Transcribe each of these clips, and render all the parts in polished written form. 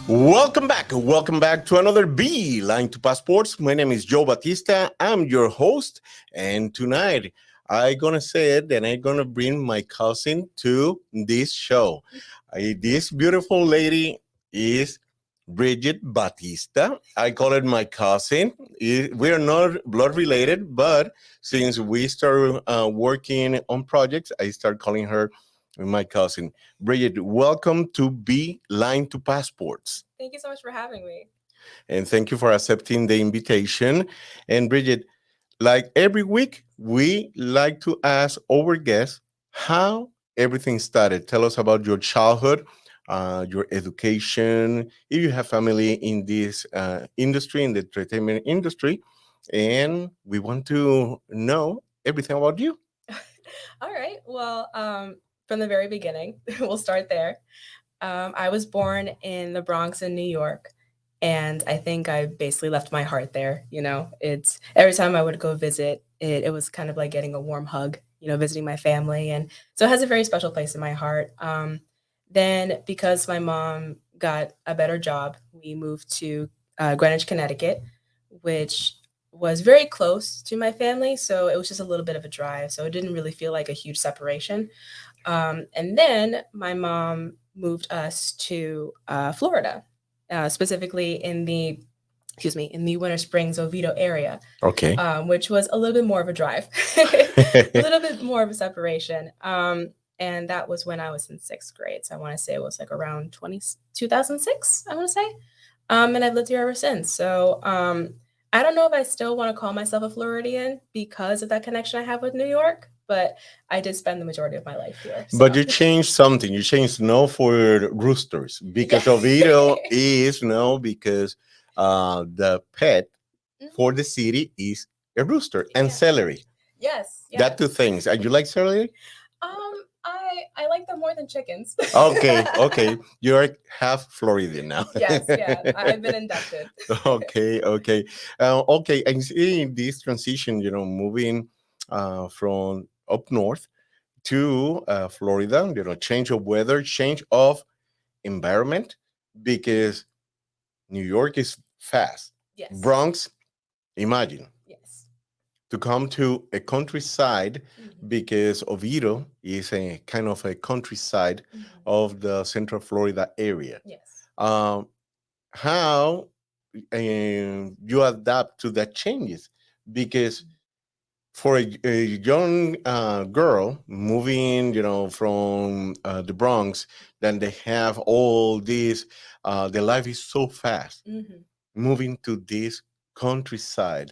Welcome back. Welcome back to another Beeline to Passports. My name is Joe Batista. I'm your host. And tonight, I'm going to say it and I'm going to bring my cousin to this show. This beautiful lady is Bridgitte Batista. I call it my cousin. We are not blood related, but since we started working on projects, I start calling her my cousin. Bridgitte, welcome to Beeline to Passports. Thank you so much for having me. And thank you for accepting the invitation. And Bridgitte, like every week, we like to ask our guests how everything started. Tell us about your childhood, your education, if you have family in this industry, in the entertainment industry. And we want to know everything about you. All right. Well, from the very beginning, we'll start there. I was born in the Bronx in New York, and I think I basically left my heart there. It's every time I would go visit, it was kind of like getting a warm hug, visiting my family. And so it has a very special place in my heart. Then, because my mom got a better job, we moved to Greenwich, Connecticut, which was very close to my family. So it was just a little bit of a drive. So it didn't really feel like a huge separation. And then my mom moved us to Florida, specifically in the Winter Springs, Oviedo area, Okay. which was a little bit more of a drive, a little bit more of a separation. And that was when I was in sixth grade. So I want to say it was like around 2006, I want to say. And I've lived here ever since. So I don't know if I still want to call myself a Floridian because of that connection I have with New York, but I did spend the majority of my life here. But you changed something. You changed snow for roosters because Yeah. Oviedo is no because the pet for the city is a rooster and Yeah. celery. Yes. That two things. And you like celery? I like them more than chickens. Okay. You're half Floridian now. Yes, yeah. I've been inducted. Okay. And seeing this transition, moving from up north to Florida, change of weather, change of environment, because New York is fast. Yes. Bronx, imagine Yes. to come to a countryside because Oviedo is a kind of a countryside of the Central Florida area. Yes. How you adapt to that changes? Because for a young girl moving, from the Bronx, then they have all this. The life is so fast. Moving to this countryside,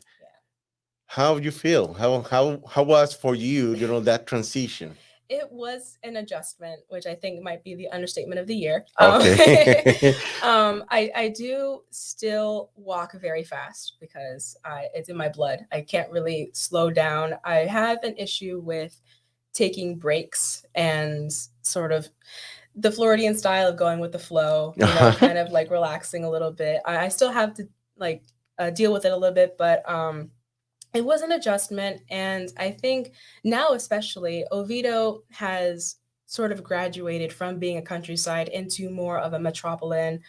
how you feel? How was for you, that transition? It was an adjustment, which I think might be the understatement of the year. Okay. I do still walk very fast because it's in my blood. I can't really slow down. I have an issue with taking breaks and sort of the Floridian style of going with the flow, kind of like relaxing a little bit. I still have to like deal with it a little bit, but it was an adjustment. And I think now, especially, Oviedo has sort of graduated from being a countryside into more of a metropolitan,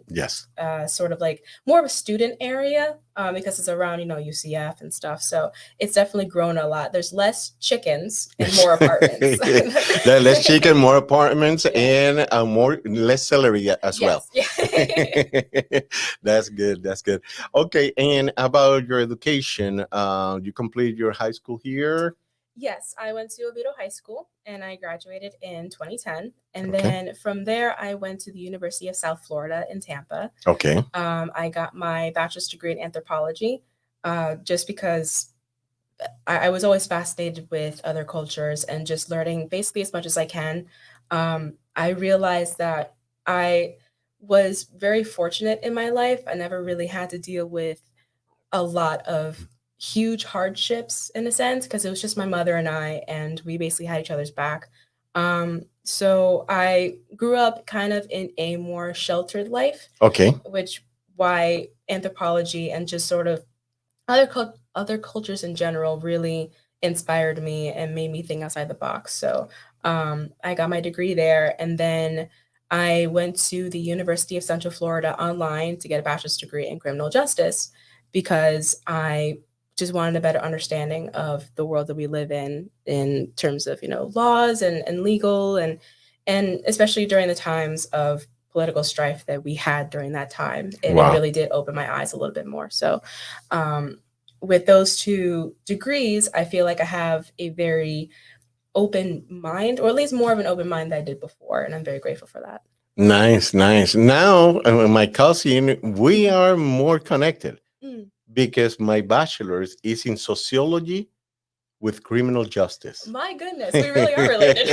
Yes. sort of like more of a student area because it's around, UCF and stuff. So it's definitely grown a lot. There's less chickens and more apartments. Less chicken, more apartments, Yeah. and more less celery as well. Yes. That's good. That's good. Okay, and about your education, you complete your high school here. Yes, I went to Oviedo High School and I graduated in 2010. And Okay. then from there, I went to the University of South Florida in Tampa. Okay. I got my bachelor's degree in anthropology just because I was always fascinated with other cultures and just learning basically as much as I can. I realized that I was very fortunate in my life. I never really had to deal with a lot of huge hardships in a sense because it was just my mother and we basically had each other's back. So I grew up kind of in a more sheltered life, Okay. which why anthropology and just sort of other cultures in general really inspired me and made me think outside the box. So I got my degree there, and then I went to the University of Central Florida online to get a bachelor's degree in criminal justice because I just wanted a better understanding of the world that we live in terms of, laws and legal and especially during the times of political strife that we had during that time. It Wow. really did open my eyes a little bit more. So um, with those two degrees, I feel like I have a very open mind, or at least more of an open mind than I did before. And I'm very grateful for that. Nice, nice. Now, my cousin, we are more connected Mm. because my bachelor's is in sociology with criminal justice. My goodness, we really are related.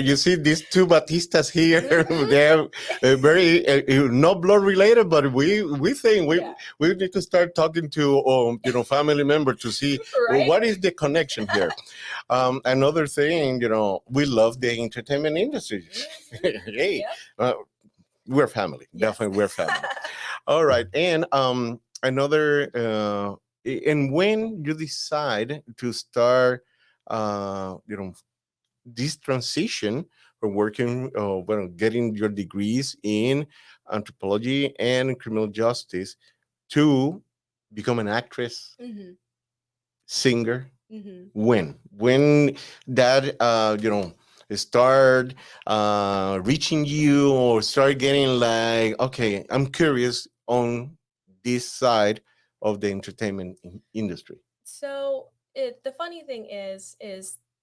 You see these two Batistas here. Mhm. They're very not blood related, but we think Yeah. we need to start talking to family member to see Right? what is the connection here. Another thing, we love the entertainment industry. Hey, Yep. uh, we're family. Yes. Definitely, we're family. All right, and another. And when you decide to start, this transition from working, getting your degrees in anthropology and criminal justice to become an actress, Mhm. singer, Mhm. when that start reaching you or start getting like, okay, I'm curious on this side of the entertainment industry. So the funny thing is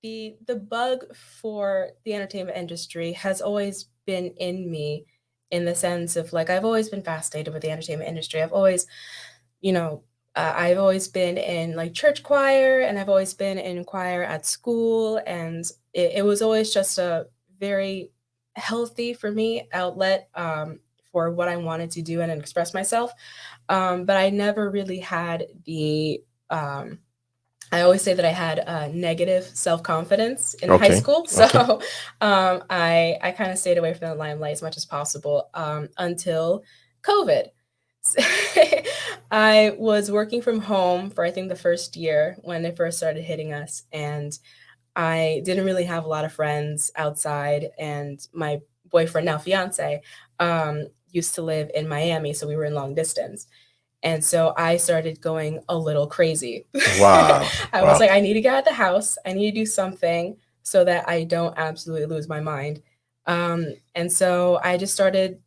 the bug for the entertainment industry has always been in me, in the sense of like I've always been fascinated with the entertainment industry. You know, I've always been in like church choir, and I've always been in choir at school, and it was always just a very healthy for me outlet for what I wanted to do and express myself. But I never really had the I always say that I had negative self confidence in high Okay. school, so Okay. I kind of stayed away from the limelight as much as possible until COVID. I was working from home for I think the first year when it first started hitting us, and I didn't really have a lot of friends outside. And my boyfriend, now fiance, used to live in Miami, so we were in long distance. And so I started going a little crazy. Wow. I was Wow. like, I need to get out of the house. I need to do something so that I don't absolutely lose my mind. And so I just started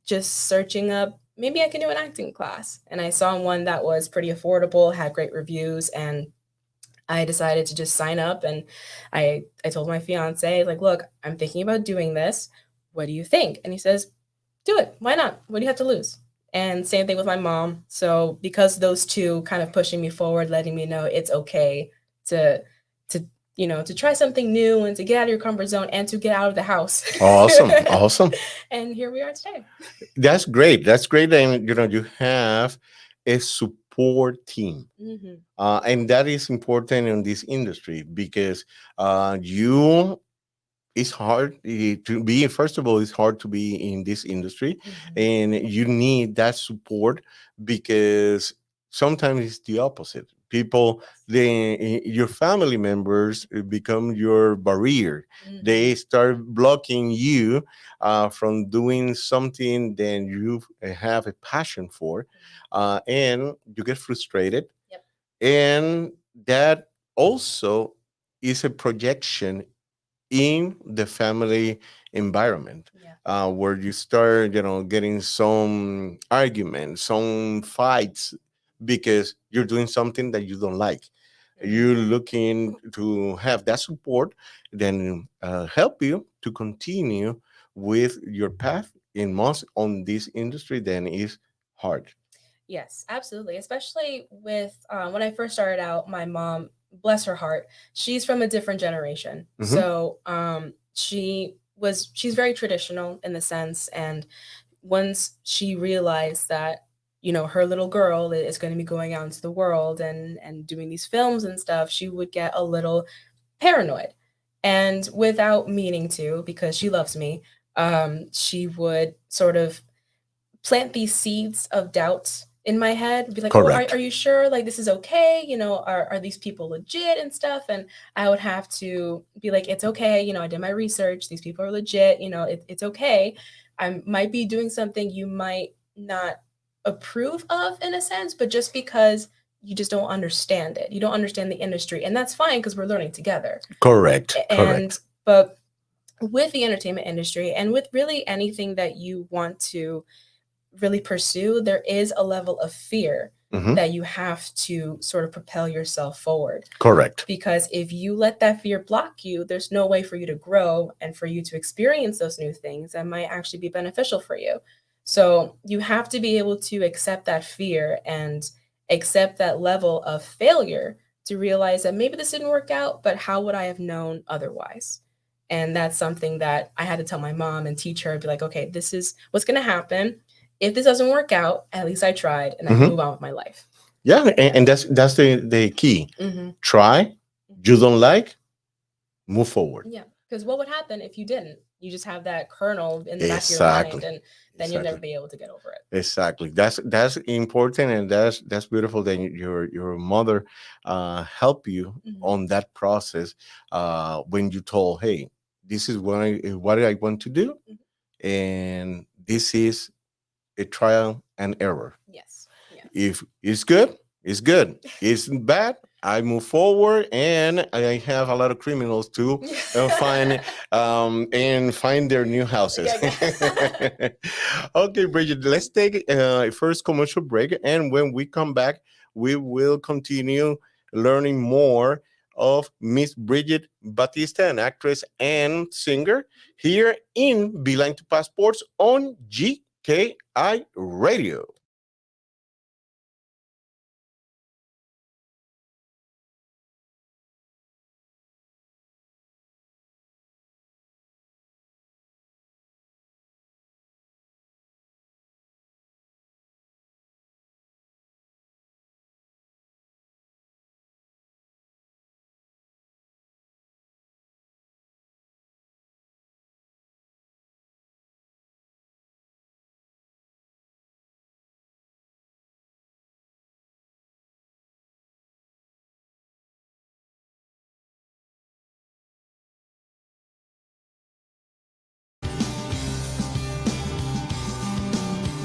just searching up, maybe I can do an acting class. And I saw one that was pretty affordable, had great reviews, and I decided to just sign up. And I told my fiance, like, look, I'm thinking about doing this. What do you think? And he says, do it. Why not? What do you have to lose? And same thing with my mom. So because those two kind of pushing me forward, letting me know it's okay to to to try something new and to get out of your comfort zone and to get out of the house. Awesome. Awesome. And here we are today. That's great. That's great. And you have a support team. Hmm. And that is important in this industry because you it's hard to be, first of all, it's hard to be in this industry, Hmm. and you need that support because sometimes it's the opposite. People, your family members become your barrier. Hmm. They start blocking you from doing something that you have a passion for, and you get frustrated, Yep. and that also is a projection in the family environment, Yeah. where you start getting some arguments, some fights, because you're doing something that you don't like. You're Hmm. looking to have that support, then help you to continue with your path in most on this industry, then is hard. Yes, absolutely. Especially with when I first started out, my mom, bless her heart, she's from a different generation. Hmm. So she's very traditional in the sense. And once she realized that, her little girl is going to be going out into the world and doing these films and stuff, she would get a little paranoid. And without meaning to, because she loves me, she would sort of plant these seeds of doubt in my head, be like, oh, Correct. are you sure? Like, this is okay? Are these people legit and stuff? And I would have to be like, it's okay. I did my research. These people are legit. It's okay. I might be doing something you might not approve of in a sense, but just because you just don't understand it. You don't understand the industry. And that's fine because we're learning together. Correct. And, but with the entertainment industry and with really anything that you want to really pursue, there is a level of fear that you have to sort of propel yourself forward. Correct. Because if you let that fear block you, there's no way for you to grow and for you to experience those new things that might actually be beneficial for you. So you have to be able to accept that fear and accept that level of failure to realize that maybe this didn't work out, but how would I have known otherwise? And that's something that I had to tell my mom and teach her, be like, okay, this is what's going to happen. If this doesn't work out, at least I tried and I can move on with my life. Yeah, and that's the key. Try, you don't like, move forward. Yeah, because what would happen if you didn't? You just have that kernel in the back of your mind, and then you'll never be able to get over it. Exactly. That's important, and that's beautiful that your mother helped you on that process when you told, hey, this is what I want to do, and this is a trial and error. Yes. If it's good, it's good. It's bad, I move forward, and I have a lot of criminals to find and find their new houses. Okay, Bridget, let's take a first commercial break, and when we come back, we will continue learning more of Miss Bridgitte Batista, an actress and singer, here in Beeline to Passports on GKI Radio.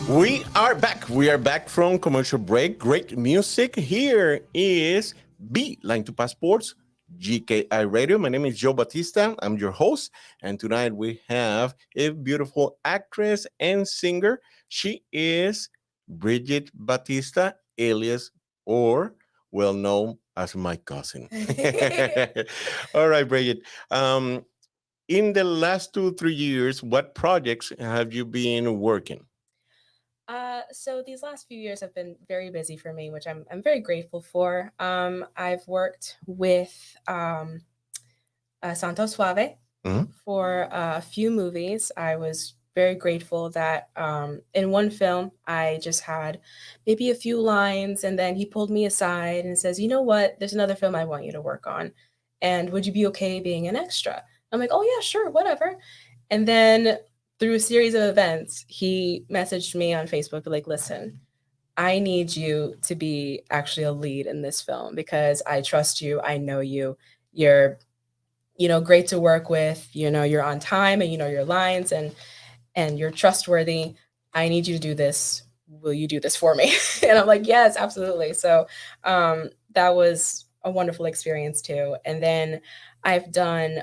We are back. We are back from commercial break. Great music. Here is Beeline to Passports, GKI Radio. My name is Joe Batista. I'm your host. And tonight we have a beautiful actress and singer. She is Bridgitte Batista, alias or well known as my cousin. All right, Bridgitte. In the last 2-3 years, what projects have you been working? So these last few years have been very busy for me, which I'm very grateful for. I've worked with Santo Suave for a few movies. I was very grateful that in one film I just had maybe a few lines, and then he pulled me aside and says, "You know what? There's another film I want you to work on, and would you be okay being an extra?" I'm like, "Oh yeah, sure, whatever." And then through a series of events, he messaged me on Facebook like, "Listen, I need you to be actually a lead in this film because I trust you. I know you. You're great to work with. You're on time and you know your lines and you're trustworthy. I need you to do this. Will you do this for me?" And I'm like, "Yes, absolutely." So that was a wonderful experience too. And then I've done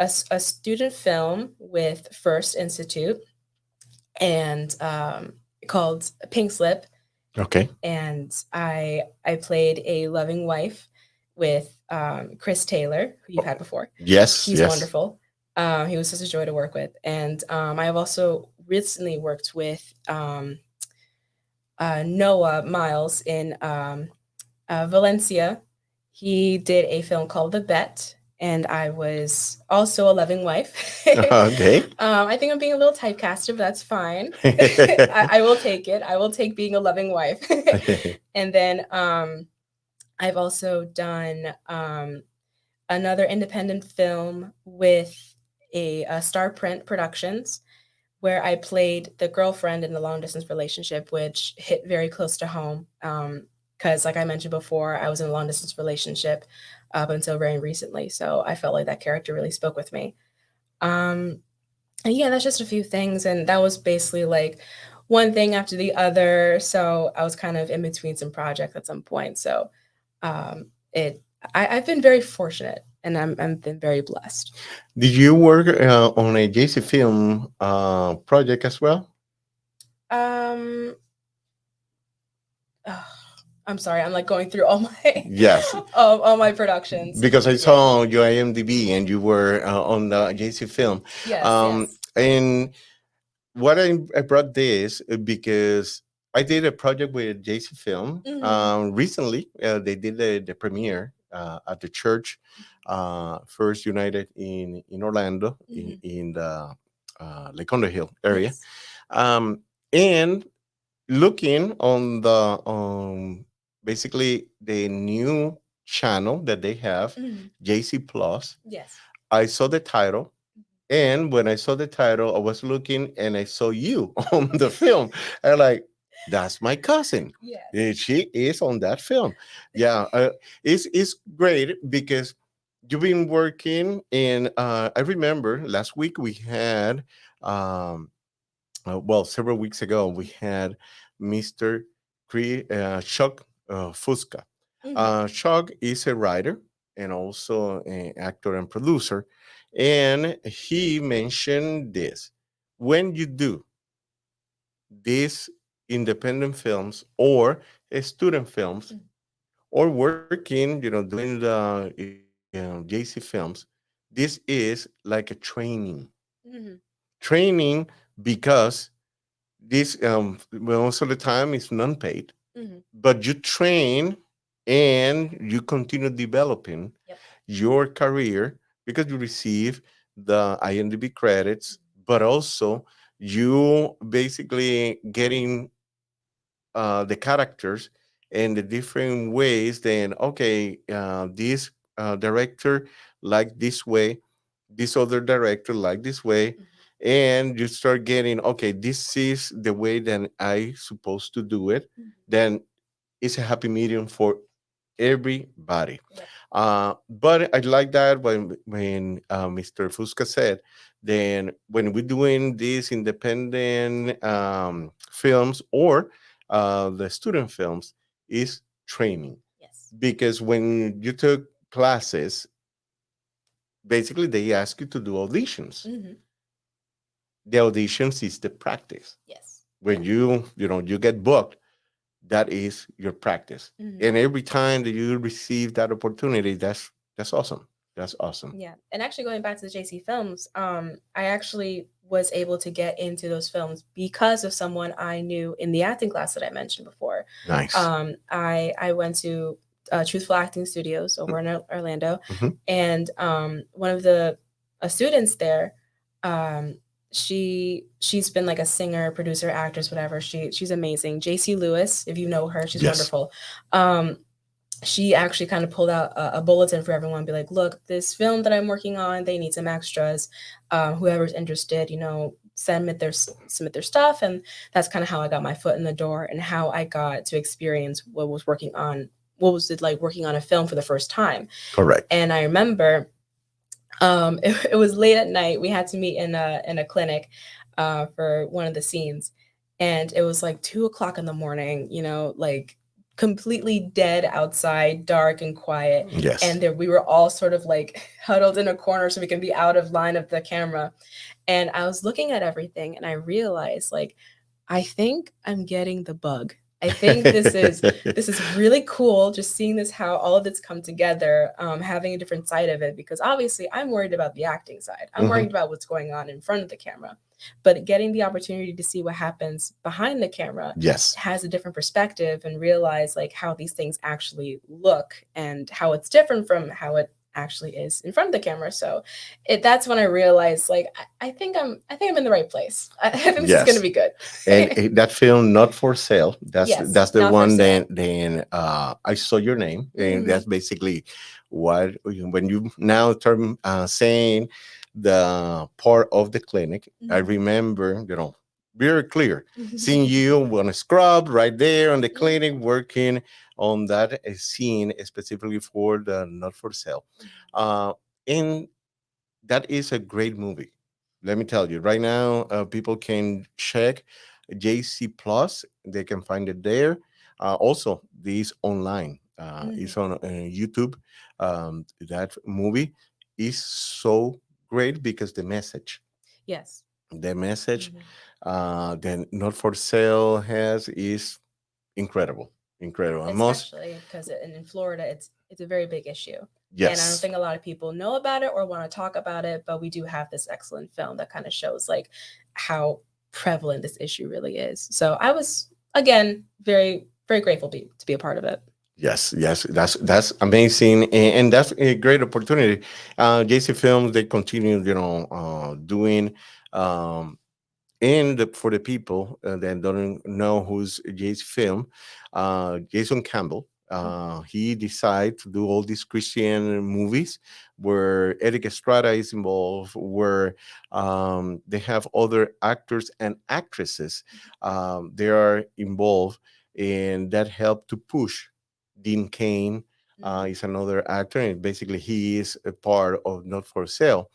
a student film with First Institute and called Pink Slip. Okay. And I played a loving wife with Chris Taylor, who you've had before. Yes, He's yes. wonderful. He was such a joy to work with. And I have also recently worked with Noah Miles in Valencia. He did a film called The Bet, and I was also a loving wife. Okay. I think I'm being a little typecasted, but that's fine. I will take it. I will take being a loving wife. And then I've also done another independent film with a Star Print Productions. where I played the girlfriend in the long distance relationship, which hit very close to home. Because, like I mentioned before, I was in a long distance relationship up until very recently. So I felt like that character really spoke with me. Um, and yeah, that's just a few things. And that was basically like one thing after the other. So I was kind of in between some projects at some point. So it I've been very fortunate and I've been very blessed. Did you work on a JC film project as well? Um, ugh, I'm sorry, I'm like going through all my Yes, all my productions. because I Yeah. saw your IMDb and you were on the JC film. Yes, yes. And what I brought this because I did a project with JC Film Hmm. recently. They did the premiere at the church, First United in Orlando, Hmm. in the Lake Underhill area. Yes. And looking on the basically the new channel that they have, Hmm. JC Plus, Yes. I saw the title, and when I saw the title, I was looking and I saw you on the film. I like, that's my cousin. Yes. She is on that film. Yeah, it's great because you've been working in. I remember last week we had, um, well, several weeks ago we had Mr. Chuck Fusca. Hmm. Chuck is a writer and also an actor and producer. And he mentioned this: when you do these independent films or student films or working, doing the JC films, this is like a training. Hmm. Training because this, most of the time, is non paid, Hmm. but you train and you continue developing Yep. your career because you receive the IMDb credits, but also you basically getting the characters and the different ways. Then, okay, this director like this way, this other director like this way, Hmm. and you start getting, okay, this is the way that I supposed to do it. Hmm. Then it's a happy medium for everybody. Yep. But I like that when Mr. Fusca said, then when we're doing these independent films or the student films, is training, Yes. because when you took classes, basically they ask you to do auditions. Hmm. The auditions is the practice. Yes. When Yeah. you get booked, that is your practice. Hmm. And every time that you receive that opportunity, that's awesome. That's awesome. Yeah. And actually going back to the JC films, I actually was able to get into those films because of someone I knew in the acting class that I mentioned before. Nice. I went to Truthful Acting Studios over in Orlando, Mhm. and one of the students there, um, she's been like a singer, producer, actress, whatever. She's amazing. JC Lewis, if you know her, she's Yes. wonderful. Um, she actually kind of pulled out a bulletin for everyone, be like, look, this film that I'm working on, they need some extras. Whoever's interested, submit their stuff. And that's kind of how I got my foot in the door and how I got to experience what was it like working on a film for the first time. Correct. And I remember it was late at night. We had to meet in a clinic for one of the scenes, and it was like 2 o'clock in the morning. Like completely dead outside, dark and quiet, Yes. and there we were all sort of like huddled in a corner so we can be out of line of the camera. And I was looking at everything, and I realized like I think I'm getting the bug. I think this is really cool. Just seeing this, how all of it's come together, having a different side of it. Because obviously, I'm worried about the acting side. I'm Mhm. worried about what's going on in front of the camera. But getting the opportunity to see what happens behind the camera Yes. has a different perspective and realize like how these things actually look and how it's different from how it actually is in front of the camera. So that's when I realized like I think I'm in the right place. I think this is gonna Yes. be good. And that film, Not for Sale, that's Yes, that's the not for one. sale. Then I saw your name, and Hmm. that's basically what when you now turn saying. the part of the clinic. I Mhm. remember, very clear seeing you on a scrub right there on the clinic working on that scene specifically for the not for sale. Uh, and that is a great movie. Let me tell you, right now, people can check JC Plus. They can find it there. Also, this online. It's on YouTube. That movie is so great because Yes. the message, Mhm. the not for sale has is incredible, incredible. And most, Especially because in Florida, it's a very big issue, and I don't yes, think a lot of people know about it or want to talk about it. But we do have this excellent film that kind of shows like how prevalent this issue really is. So I was again very grateful to be a part of it. yes, yes. That's amazing, and that's a great opportunity. JC Films, they continue, doing. Um, and for the people that don't know who's Jay's film, Jason Campbell, he decided to do all these Christian movies where Eric Estrada is involved, where they have other actors and actresses they are involved, and that helped to push Dean Kane. Is another actor, and basically he is a part of Not for Sale.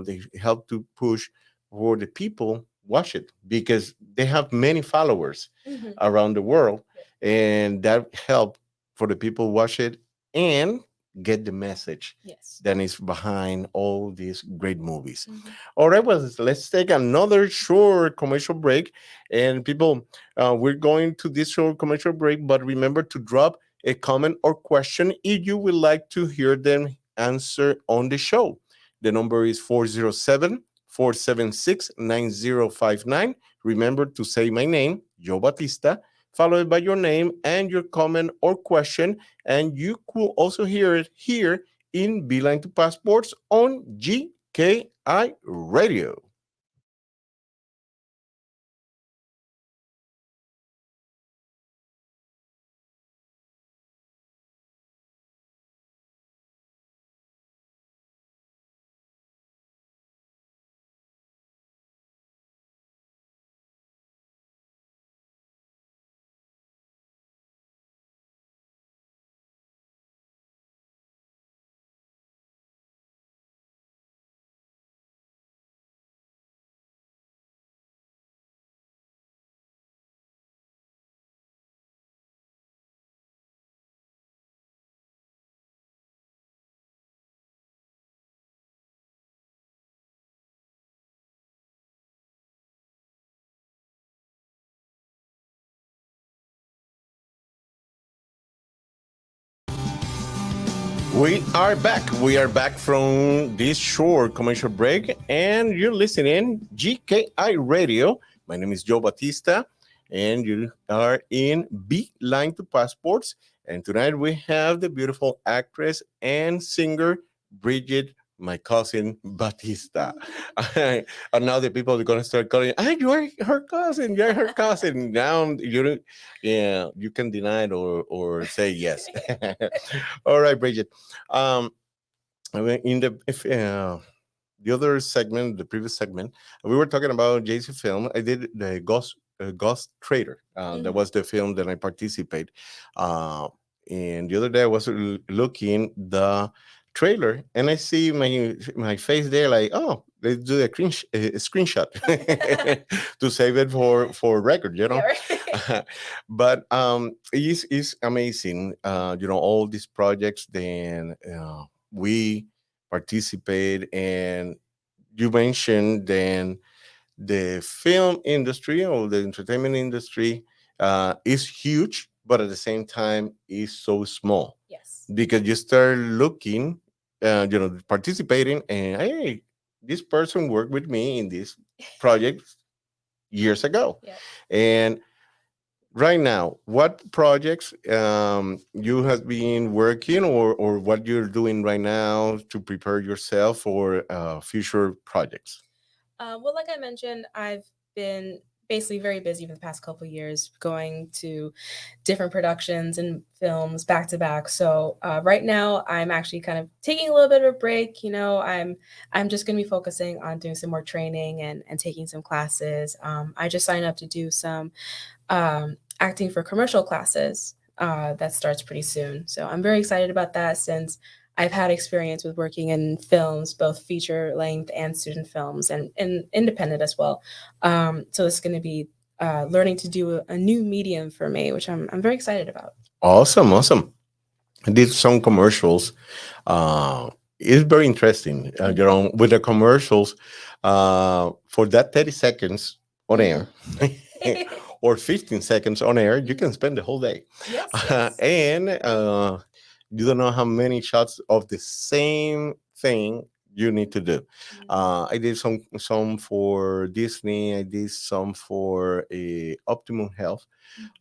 They help to push for the people watch it because they have many followers Mhm. around the world, Yep. and that help for the people watch it and get the message Yes. that is behind all these great movies. Mhm. All right, well, let's take another short commercial break. And people, we're going to this short commercial break, but remember to drop a comment or question if you would like to hear them answer on the show. The number is 407-476-9059. Remember to say my name, Joe Batista, followed by your name and your comment or question. And you could also hear it here in Beeline to Passports on GKI Radio. We are back. We are back from this short commercial break, and you're listening GKI Radio. My name is Joe Batista, and you are in Beeline to Passports. And tonight we have the beautiful actress and singer Bridget, my cousin Batista. And now the people are gonna start calling, "Ah, you are her cousin. You're her cousin." Now you don't, yeah, you can deny it or say yes. All right, Bridget. Um, I mean, in the other segment, the previous segment, we were talking about JC film. I did the Ghost Trader. That was the film that I participate. Uh, and the other day I was looking the trailer, and I see my face there, like, oh, let's do a screenshot to save it for record, Yeah, right. but it's amazing. All these projects. Then we participate, and you mentioned then the film industry or the entertainment industry is huge, but at the same time is so small Yes. because you start looking, participating, and hey, this person worked with me in this project years ago. Yep. And right now, what projects you have been working, or what you're doing right now to prepare yourself for future projects? Well, like I mentioned, I've been basically very busy for the past couple of years, going to different productions and films back to back. So right now, I'm actually kind of taking a little bit of a break. I'm just going to be focusing on doing some more training and taking some classes. I just signed up to do some acting for commercial classes that starts pretty soon. So I'm very excited about that since I've had experience with working in films, both feature length and student films, and independent as well. So it's going to be learning to do a new medium for me, which I'm very excited about. Awesome, awesome. I did some commercials. It's very interesting. With the commercials, for that 30 seconds on air or 15 seconds on air, you can spend the whole day. Yes, yes. And you don't know how many shots of the same thing you need to do. I did some for Disney. I did some for Optimum Health.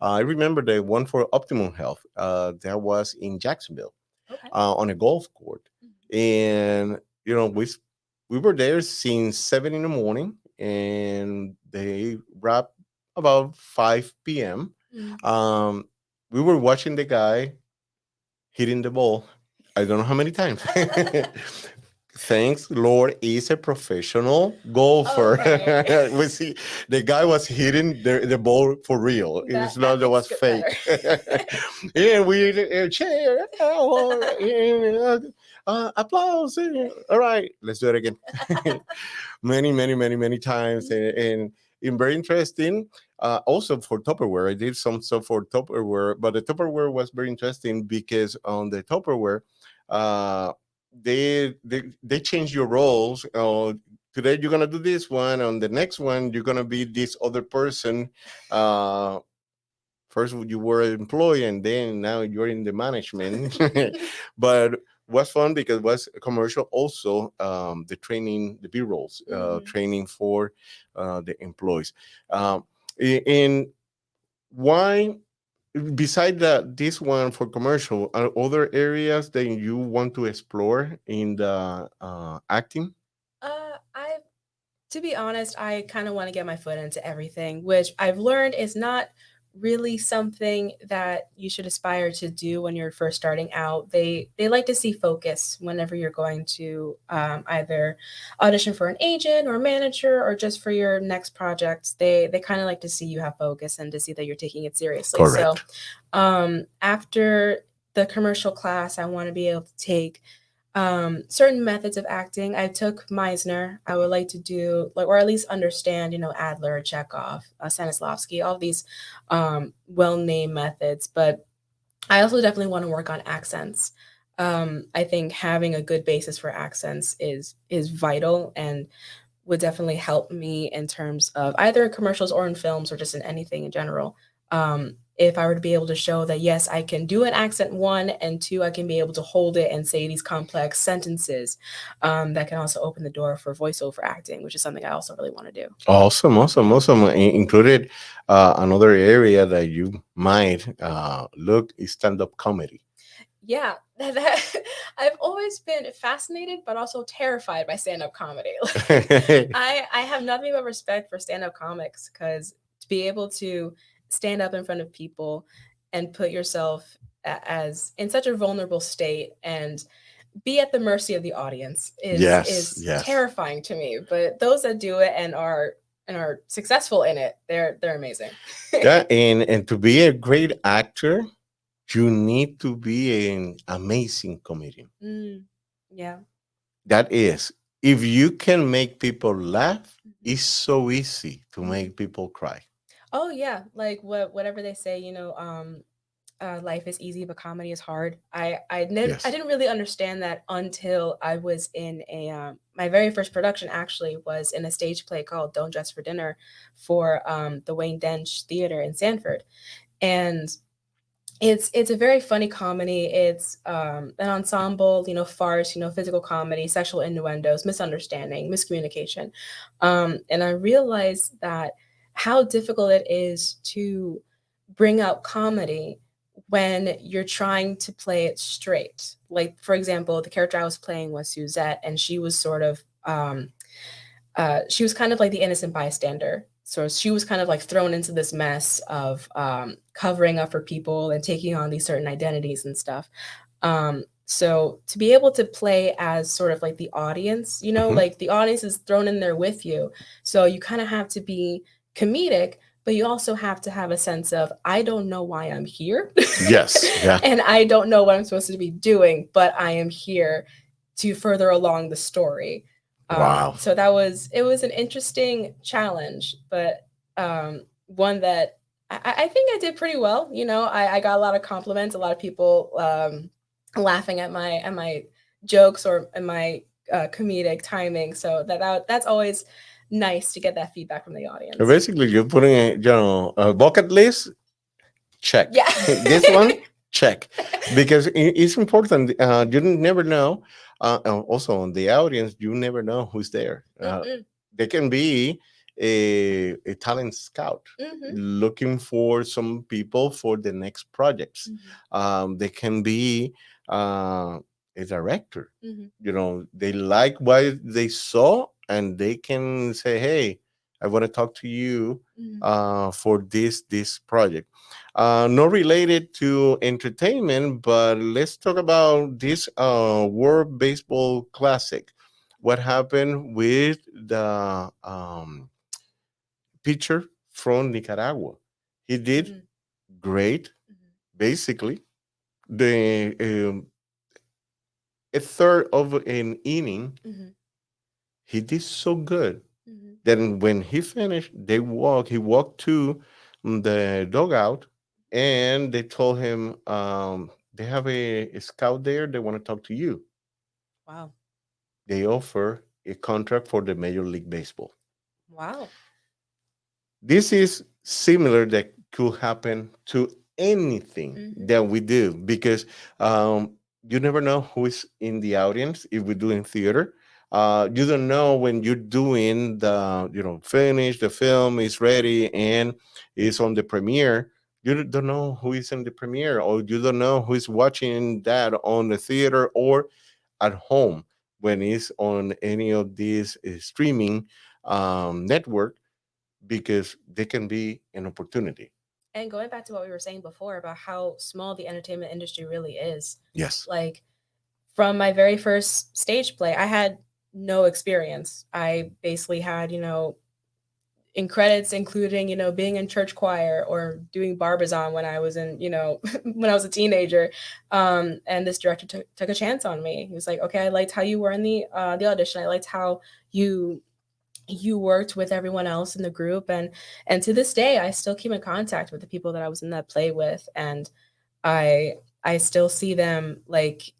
I remember the one for Optimum Health. That was in Jacksonville, Okay. on a golf court, and we were there since 7 in the morning, and they wrapped about 5 p.m. Um, we were watching the guy hitting the ball. I don't know how many times. Thanks, Lord, is a professional golfer. Okay. We see the guy was hitting the ball for real. It's That not that was makes it fake. better. And we cheer. Applause. All right, let's do it again. Many, many, many, many times, and very interesting. Also for Tupperware, I did some stuff for Tupperware, but the Tupperware was very interesting because on the Tupperware, uh, they change your roles. Today you're gonna do this one. On the next one, you're gonna be this other person. Uh, First you were an employee, and then now you're in the management. But was fun because was a commercial also, the training, the b-rolls, training for the employees. And why, beside that, this one for commercial, are other areas that you want to explore in the acting? I To be honest, I kind of want to get my foot into everything, which I've learned is not really something that you should aspire to do when you're first starting out. They like to see focus whenever you're going to either audition for an agent or a manager or just for your next projects. They kind of like to see you have focus and to see that you're taking it seriously. So Correct. after the commercial class, I want to be able to take certain methods of acting. I took Meisner. I would like to do like, or at least understand, Adler, Chekhov, Stanislavski, all these well-named methods. But I also definitely want to work on accents. I think having a good basis for accents is vital and would definitely help me in terms of either in commercials or in films or just in anything in general. If I were to be able to show that, yes, I can do an accent, one, and two, I can be able to hold it and say these complex sentences, that can also open the door for voiceover acting, which is something I also really want to do. Awesome, awesome, awesome. Included another area that you might look is stand-up comedy. Yeah, I've always been fascinated, but also terrified by stand-up comedy. I have nothing but respect for stand-up comics because to be able to stand up in front of people and put yourself as in such a vulnerable state and be at the mercy of the audience Yes, is yes. terrifying to me. But those that do it and are successful in it, they're amazing. Yeah, and to be a great actor, you need to be an amazing comedian. Mm, yeah. That is, if you can make people laugh, Mhm. it's so easy to Mhm. make people cry. Oh yeah, like whatever they say, life is easy, but comedy is hard. I Yes. didn't really understand that until I was in a my very first production actually was in a stage play called Don't Dress for Dinner for the Wayne Dench Theater in Sanford, and it's a very funny comedy. It's an ensemble, farce, physical comedy, sexual innuendos, misunderstanding, miscommunication, and I realized that how difficult it is to bring out comedy when you're trying to play it straight. Like for example, the character I was playing was Suzette, and she was sort of she was kind of like the innocent bystander. so she was kind of like thrown into this mess of covering up for people and taking on these certain identities and stuff. So to be able to play as sort of like the audience, Mhm. like the audience is thrown in there with you. So you kind of have to be comedic, but you also have to have a sense of, I don't know why I'm here. Yes. Yeah. And I don't know what I'm supposed to be doing, but I am here to further along the story. Wow. So it was an interesting challenge, but one that I think I did pretty well. I got a lot of compliments, a lot of people laughing at my jokes or at my comedic timing. So that's always nice to get that feedback from the So audience. basically, you're putting a bucket list check. Yeah. This one check, because it's important. You never know. Also, on the audience, you never know who's there. Mm-mm. They can be a talent scout Mhm. looking for some people for the next projects. Mhm. They can be a director. Mhm. They like what they saw, and they can say, "Hey, I want to talk to you Mhm. for this project." Not related to entertainment, but let's talk about this World Baseball Classic. What happened with the pitcher from Nicaragua? He did Mhm. great. Mhm. Basically, the a third of an inning, Mhm. he did so good. Mhm. Then when he finished, he walked to the dugout, and they told him, they have a scout there. They want to talk to you. Wow. They offer a contract for the Major League Baseball. Wow. This is similar that could happen to anything Mhm. that we do, because you never know who is in the audience if we do in theater. You don't know when you're doing finish the film is ready and it's on the premiere. You don't know who is in the premiere, or you don't know who is watching that on the theater or at home when it's on any of these streaming network, because they can be an opportunity. And going back to what we were saying before about how small the entertainment industry really is, Yes. like from my very first stage play, I had no experience. I basically had, in credits including, being in church choir or doing barbizon when I was in, when I was a teenager. And this director took a chance on me. He was like, okay, I liked how you were in the audition. I liked how you worked with everyone else in the group, and to this day I still keep in contact with the people that I was in that play with, and I I still see them like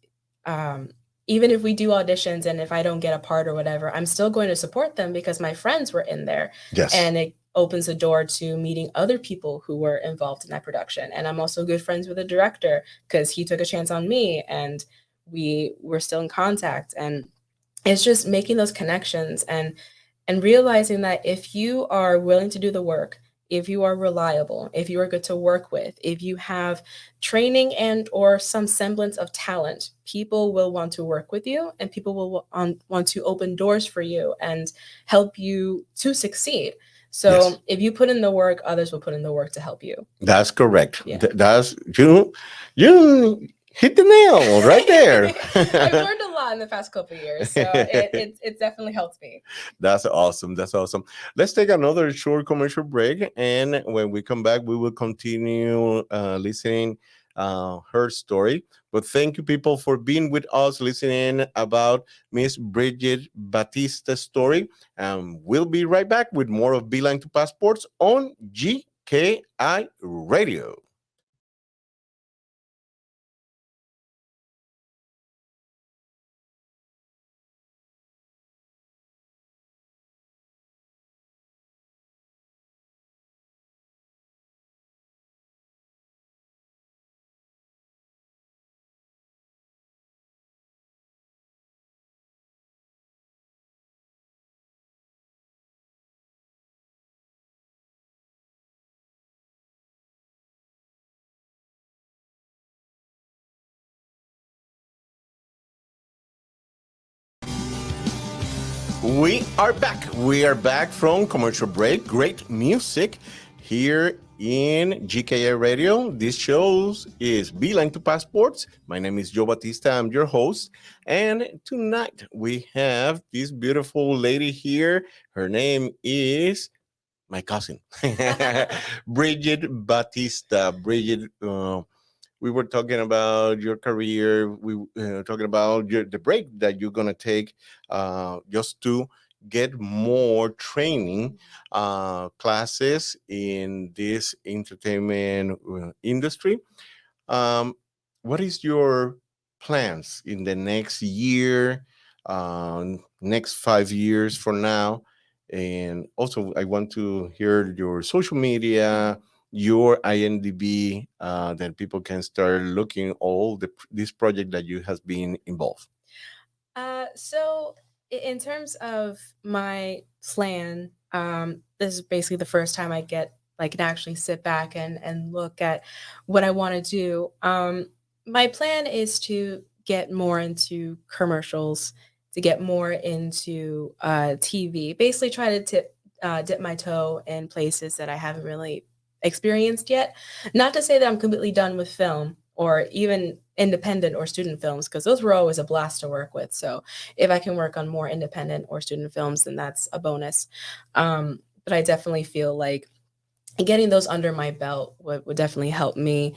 um even if we do auditions and if I don't get a part or whatever, I'm still going to support them because my friends were in there, Yes. and it opens the door to meeting other people who were involved in that production. And I'm also good friends with the director because he took a chance on me, and we were still in contact. And it's just making those connections and realizing that if you are willing to do the work, if you are reliable, if you are good to work with, if you have training and or some semblance of talent, people will want to work with you, and people will want to open doors for you and help you to succeed. Yes. So if you put in the work, others will put in the work to help you. That's correct. Yeah. That's you hit the nail right there. I've learned a lot in the past couple of years, so it's definitely helped me. That's awesome. That's awesome. Let's take another short commercial break, and when we come back, we will continue listening her story. But thank you, people, for being with us, listening about Miss Bridgitte Batista's story. And we'll be right back with more of Beeline to Passports on GKI Radio. We are back. We are back from commercial break. Great music here in GKA Radio. This show is Beeline to Passports. My name is Joe Batista. I'm your host. And tonight we have this beautiful lady here. Her name is my cousin, Bridgitte Batista. Bridgitte, we were talking about your career. We were talking about the break that you're gonna take, just to get more training classes in this entertainment industry. Um, what is your plans in the next year, next 5 years from now? And also, I want to hear your social media, your INDB, that people can start looking all this project that you has been involved. So in terms of my plan, this is basically the first time I get like can actually sit back and look at what I want to do. My plan is to get more into commercials, to get more into TV. Basically, try to dip my toe in places that I haven't really experienced yet. Not to say that I'm completely done with film or even independent or student films, because those were always a blast to work with. So if I can work on more independent or student films, then that's a bonus. But I definitely feel like getting those under my belt would definitely help me,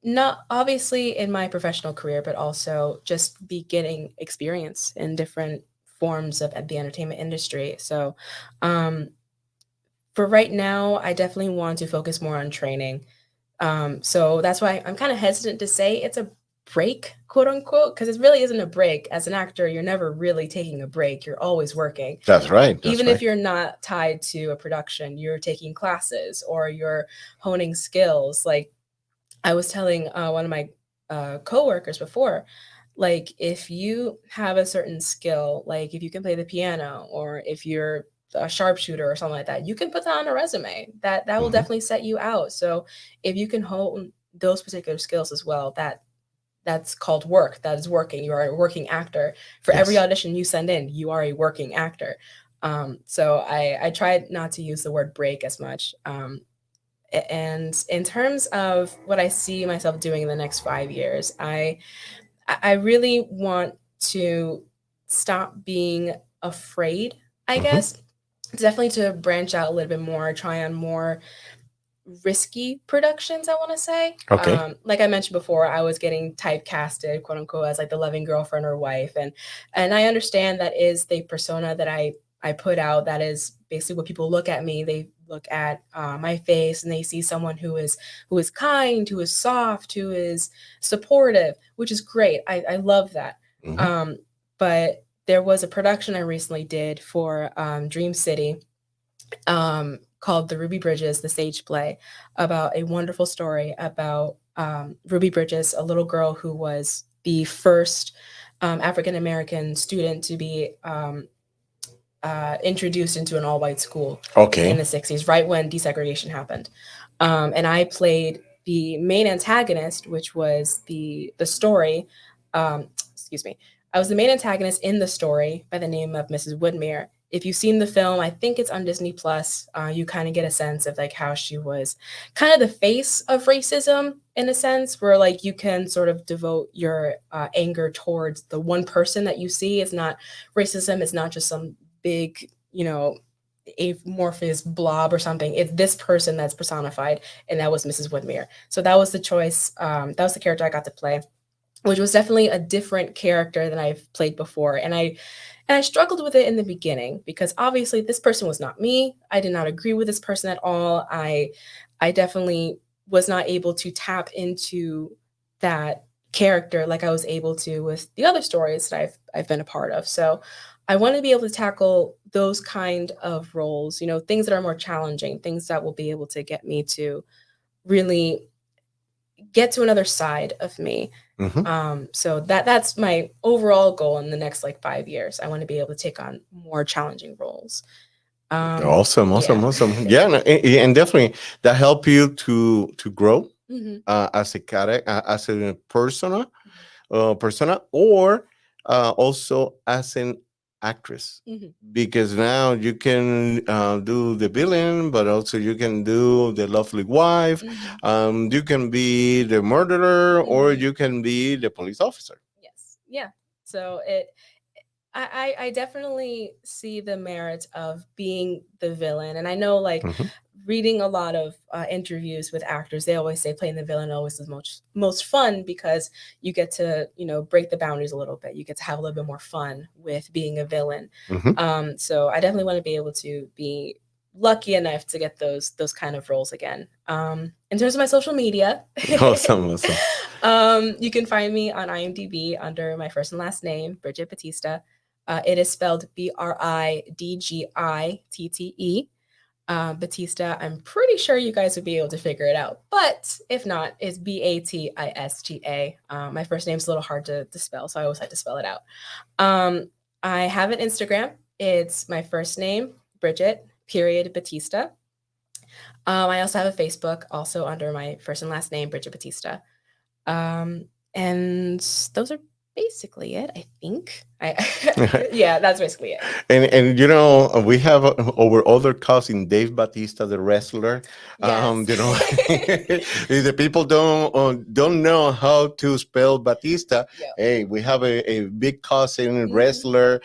not obviously in my professional career, but also just be getting experience in different forms of the entertainment industry. So um, for right now, I definitely want to focus more on training. So that's why I'm kind of hesitant to say it's a break, quote unquote, because it really isn't a break. As an actor, you're never really taking a break. You're always working. That's right. That's Even if right. you're not tied to a production, you're taking classes or you're honing skills. Like I was telling one of my coworkers before, like if you have a certain skill, like if you can play the piano or if you're a sharpshooter or something like that, you can put that on a resume. That will Mhm. definitely set you out. So if you can hone those particular skills as well, that's called work. That is working. You are a working actor. For every Yes. audition you send in, you are a working actor. So I tried not to use the word break as much. And in terms of what I see myself doing in the next 5 years, I really want to stop being afraid, I Mhm. guess. Definitely to branch out a little bit more, try on more risky productions, I want to say. Okay. Like I mentioned before, I was getting typecasted, quote unquote, as like the loving girlfriend or wife, and I understand that is the persona that I put out. That is basically what people look at me. They look at my face and they see someone who is kind, who is soft, who is supportive, which is great. I love that. Mhm. Um, but there was a production I recently did for Dream City, called The Ruby Bridges, the stage play, about a wonderful story about Ruby Bridges, a little girl who was the first African American student to be introduced into an all white school in Okay. the 60s, right when desegregation happened. And I played the main antagonist, which was the story. Excuse me. I was the main antagonist in the story by the name of Mrs. Woodmere. If you've seen the film, I think it's on Disney Plus. You kind of get a sense of like how she was kind of the face of racism in a sense, where like you can sort of devote your anger towards the one person that you see. It's not racism. It's not just some big, amorphous blob or something. It's this person that's personified, and that was Mrs. Woodmere. So that was the choice. That was the character I got to play, which was definitely a different character than I've played before. And I struggled with it in the beginning because obviously this person was not me. I did not agree with this person at all. I definitely was not able to tap into that character like I was able to with the other stories that I've been a part of. So I want to be able to tackle those kind of roles, things that are more challenging, things that will be able to get me to really get to another side of me. Mhm. So that's my overall goal in the next like 5 years. I want to be able to take on more challenging roles. Awesome, awesome, Yeah. awesome. Yeah, and definitely that help you to grow Mhm. as a character, as a persona, or also as an actress, Mhm. because now you can do the villain, but also you can do the lovely wife. Mhm. You can be the murderer, or Mhm. you can be the police officer. Yes. Yeah. So I definitely see the merits of being the villain, and I know, like, Mhm. reading a lot of interviews with actors, they always say playing the villain always is most fun because you get to, break the boundaries a little bit. You get to have a little bit more fun with being a villain. Mhm. So I definitely want to be able to be lucky enough to get those kind of roles again. In terms of my social media, Awesome, awesome. you can find me on IMDb under my first and last name, Bridgitte Batista. It is spelled Bridgitte. Batista, I'm pretty sure you guys would be able to figure it out. But if not, it's Batista. My first name's a little hard to spell, so I always had to spell it out. Um, I have an Instagram. It's my first name, Bridgitte, period, Batista. I also have a Facebook, also under my first and last name, Bridgitte Batista. Um, and those are basically it, I think. Yeah, that's basically it. And we have our other cousin Dave Batista, the wrestler. Yes. If the people don't know how to spell Batista, Yep. hey, we have a big cousin Mhm. wrestler.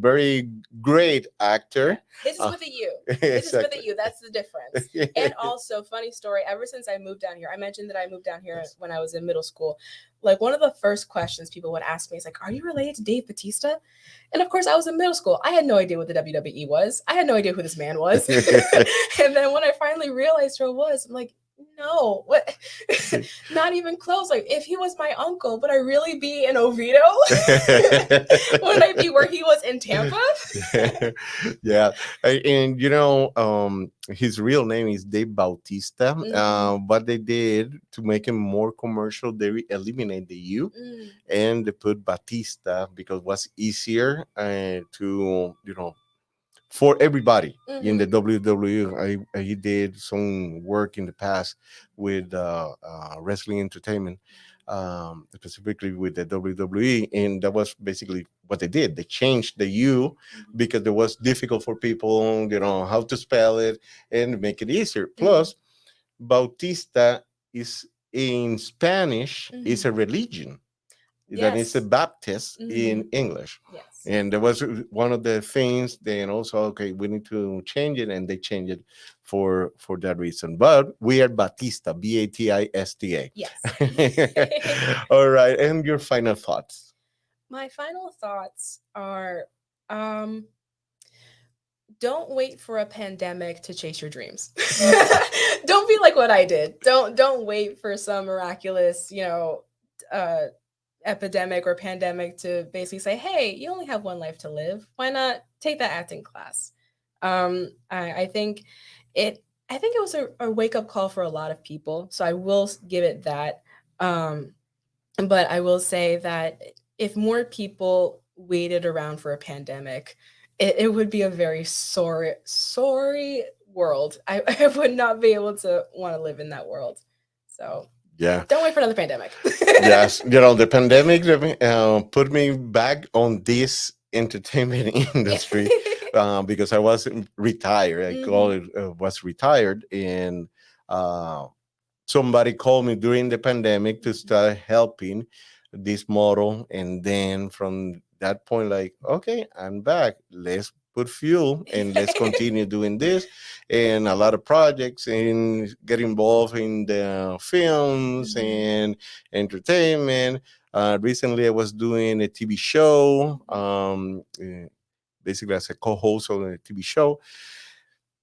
Very great actor. His is with a U. His is with a Exactly. U. That's the difference. And also, funny story, ever since I moved down here, I mentioned that I moved down here when I was in middle school. Like, one of the first questions people would ask me is like, "Are you related to Dave Batista?" And of course, I was in middle school. I had no idea what the WWE was. I had no idea who this man was. And then when I finally realized who it was, I'm like, no, what? Not even close. Like, if he was my uncle, would I really be in Oviedo? Would I be where he was in Tampa? Yeah. And his real name is Dave Bautista. What they did to make him more commercial, they eliminate the U Mm. and they put Batista because it was easier to for everybody in the WWE. He did some work in the past with wrestling entertainment, specifically with the WWE, and that was basically what they did. They changed the U because it was difficult for people, how to spell it and make it easier. Plus, Bautista is in Spanish is a religion that is a Yes. Baptist in English. Yes. And there was one of the things. Then also, okay, we need to change it, and they changed it for that reason. But we are Batista, Batista. Yes. All right, and your final thoughts. My final thoughts are, um, don't wait for a pandemic to chase your dreams. Don't be like what I did. Don't wait for some miraculous, uh epidemic or pandemic to basically say, "Hey, you only have one life to live. Why not take that acting class?" I think it was a wake up call for a lot of people. So I will give it that. Um, but I will say that if more people waited around for a pandemic, it would be a very sorry world. I would not be able to want to live in that world. So Yeah. don't wait for another pandemic. Yes, the pandemic put me back on this entertainment industry because I was retired. I call it was retired, and uh, somebody called me during the pandemic to start helping this model, and then from that point, like, okay, I'm back. Let's put fuel and let's continue doing this, and a lot of projects, and get involved in the films and entertainment. Recently, I was doing a TV show, basically as a co-host on a TV show.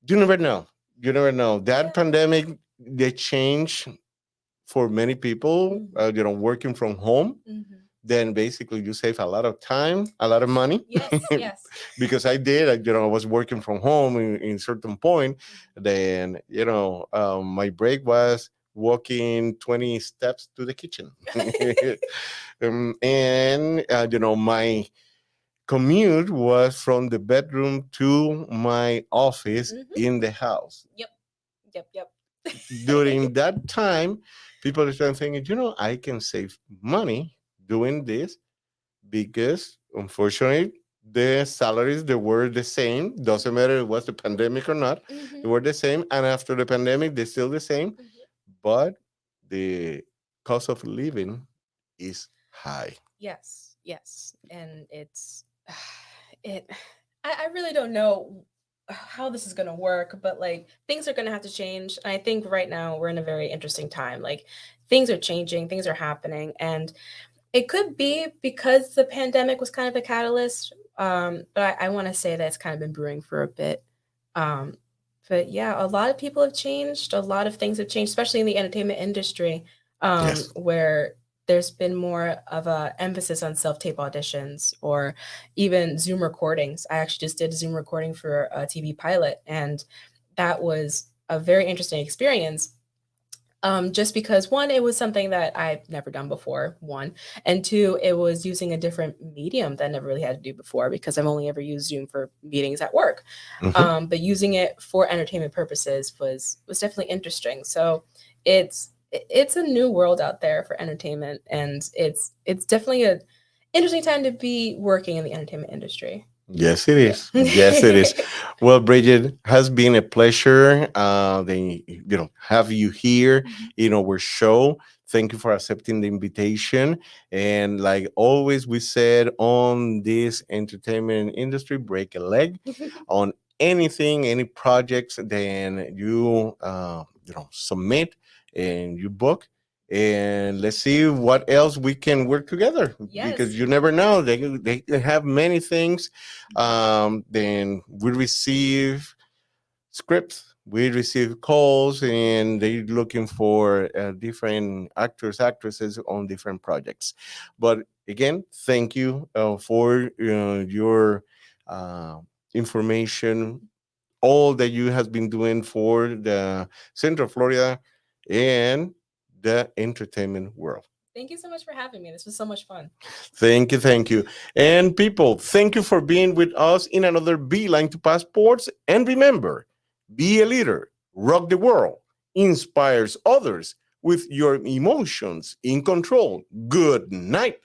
You never know. You never know. That pandemic, they changed for many people, working from home. Then basically you save a lot of time, a lot of money. Yes, yes. Because I did, I was working from home in certain point. Then, my break was walking 20 steps to the kitchen. And, my commute was from the bedroom to my office in the house. Yep. Yep. Yep. During that time, people are thinking, I can save money doing this because, unfortunately, the salaries, they were the same. Doesn't matter if it was the pandemic or not. They Hmm. were the same. And after the pandemic, they're still the same. But the cost of living is high. Yes, yes, and it's it. I really don't know how this is gonna work, but like things are gonna have to change. And I think right now we're in a very interesting time. Like things are changing, things are happening, and it could be because the pandemic was kind of a catalyst. But I want to say that it's kind of been brewing for a bit. Um, but yeah, a lot of people have changed. A lot of things have changed, especially in the entertainment industry, Yes. where there's been more of a emphasis on self-tape auditions or even Zoom recordings. I actually just did a Zoom recording for a TV pilot, and that was a very interesting experience, just because one, it was something that I've never done before, one, and two, it was using a different medium that I never really had to do before because I've only ever used Zoom for meetings at work. Mhm. But using it for entertainment purposes was definitely interesting. So it's a new world out there for entertainment, and it's definitely a interesting time to be working in the entertainment industry. Yes, it Yeah. is. Yes, it is. Well, Bridget, has been a pleasure. Have you here Mhm. in our show. Thank you for accepting the invitation. And like always, we said on this entertainment industry, break a leg on anything, any projects. Then you submit and you book. And let's see what else we can work together because Yes. you never know. They have many things. Then we receive scripts, we receive calls, and they're looking for different actors, actresses on different projects. But again, thank you for your uh, information, all that you have been doing for the Central Florida and the entertainment world. Thank you so much for having me. This was so much fun. Thank you, thank you. And people, thank you for being with us in another Beeline to Passports. And remember, be a leader, rock the world, inspires others with your emotions in control. Good night.